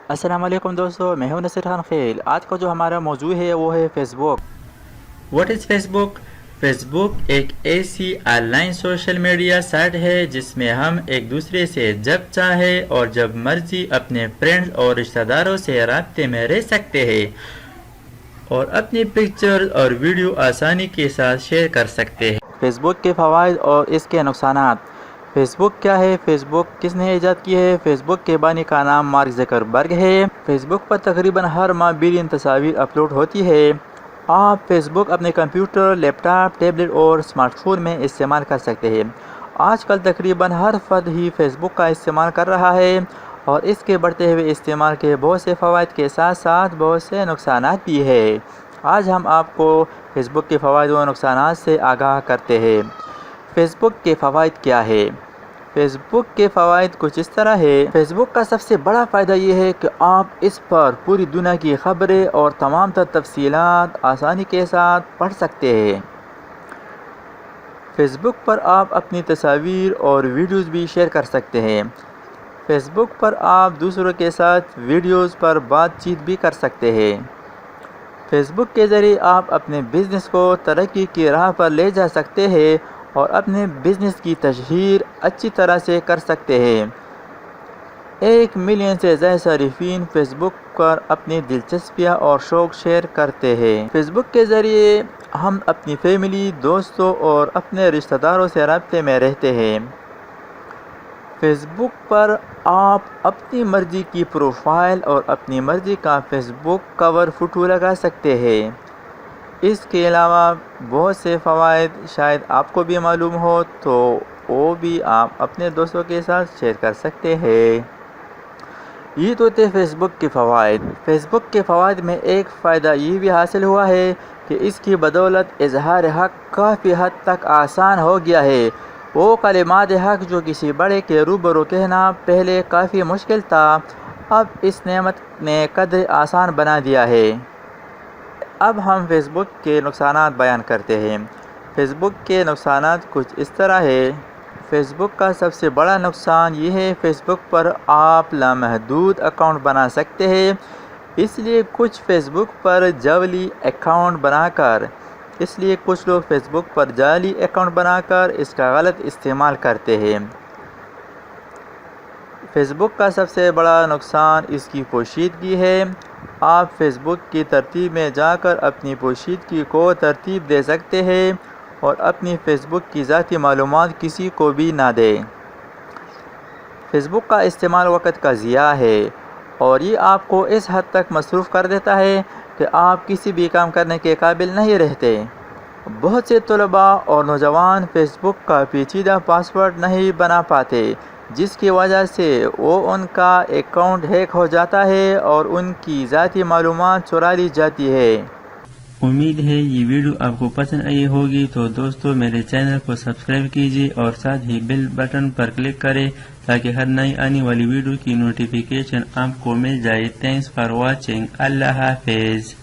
السلام علیکم دوستو، میں ہوں نصیر خان خیل۔ آج کا جو ہمارا موضوع ہے وہ ہے Facebook. What is Facebook? Facebook ایک ایسی online social media site ہے جس میں ہم ایک دوسرے سے جب چاہے اور جب مرضی اپنے فرینڈز اور رشتہ داروں سے رابطے میں رہ سکتے ہیں اور اپنی پکچر اور ویڈیو آسانی کے ساتھ شیئر کر سکتے ہیں۔ فیس بک کے فوائد اور اس کے نقصانات۔ فیس بک کیا ہے؟ فیس بک کس نے ایجاد کی ہے؟ فیس بک کے بانی کا نام مارک زکربرگ ہے۔ فیس بک پر تقریباً ہر ماہ بلین تصاویر اپلوڈ ہوتی ہے۔ آپ فیس بک اپنے کمپیوٹر، لیپ ٹاپ، ٹیبلٹ اور اسمارٹ فون میں استعمال کر سکتے ہیں۔ آج کل تقریباً ہر فرد ہی فیس بک کا استعمال کر رہا ہے اور اس کے بڑھتے ہوئے استعمال کے بہت سے فوائد کے ساتھ ساتھ بہت سے نقصانات بھی ہیں۔ آج ہم آپ کو فیس بک کے فوائد و نقصانات سے آگاہ کرتے ہیں۔ فیس بک کے فوائد کیا ہے؟ فیس بک کے فوائد کچھ اس طرح ہے۔ فیس بک کا سب سے بڑا فائدہ یہ ہے کہ آپ اس پر پوری دنیا کی خبریں اور تمام تر تفصیلات آسانی کے ساتھ پڑھ سکتے ہیں۔ فیس بک پر آپ اپنی تصاویر اور ویڈیوز بھی شیئر کر سکتے ہیں۔ فیس بک پر آپ دوسروں کے ساتھ ویڈیوز پر بات چیت بھی کر سکتے ہیں۔ فیس بک کے ذریعے آپ اپنے بزنس کو ترقی کی راہ پر لے جا سکتے ہیں اور اپنے بزنس کی تشہیر اچھی طرح سے کر سکتے ہیں۔ 1 ملین سے زائد صارفین فیس بک پر اپنی دلچسپیاں اور شوق شیئر کرتے ہیں۔ فیس بک کے ذریعے ہم اپنی فیملی، دوستوں اور اپنے رشتہ داروں سے رابطے میں رہتے ہیں۔ فیس بک پر آپ اپنی مرضی کی پروفائل اور اپنی مرضی کا فیس بک کور فوٹو لگا سکتے ہیں۔ اس کے علاوہ بہت سے فوائد شاید آپ کو بھی معلوم ہو تو وہ بھی آپ اپنے دوستوں کے ساتھ شیئر کر سکتے ہیں۔ یہ تو تھے فیس بک کے فوائد۔ فیس بک کے فوائد میں ایک فائدہ یہ بھی حاصل ہوا ہے کہ اس کی بدولت اظہار حق کافی حد تک آسان ہو گیا ہے۔ وہ کلمات حق جو کسی بڑے کے روبرو کہنا پہلے کافی مشکل تھا، اب اس نعمت نے قدر آسان بنا دیا ہے۔ اب ہم فیس بک کے نقصانات بیان کرتے ہیں۔ فیس بک کے نقصانات کچھ اس طرح ہے۔ فیس بک کا سب سے بڑا نقصان یہ ہے فیس بک پر آپ لامحدود اکاؤنٹ بنا سکتے ہیں، اس لیے کچھ فیس بک پر جعلی اکاؤنٹ بنا کر اس کا غلط استعمال کرتے ہیں۔ فیس بک کا سب سے بڑا نقصان اس کی پوشیدگی ہے۔ آپ فیس بک کی ترتیب میں جا کر اپنی پوشیدگی کو ترتیب دے سکتے ہیں اور اپنی فیس بک کی ذاتی معلومات کسی کو بھی نہ دیں۔ فیس بک کا استعمال وقت کا ضیاع ہے اور یہ آپ کو اس حد تک مصروف کر دیتا ہے کہ آپ کسی بھی کام کرنے کے قابل نہیں رہتے۔ بہت سے طلباء اور نوجوان فیس بک کا پیچیدہ پاسورڈ نہیں بنا پاتے، جس کی وجہ سے ان کا اکاؤنٹ ہیک ہو جاتا ہے اور ان کی ذاتی معلومات چرا لی جاتی ہے۔ امید ہے یہ ویڈیو آپ کو پسند آئی ہوگی، تو دوستو میرے چینل کو سبسکرائب کیجیے اور ساتھ ہی بیل بٹن پر کلک کریں تاکہ ہر نئی آنے والی ویڈیو کی نوٹیفیکیشن آپ کو مل جائے۔ Thanks for watching. اللہ حافظ۔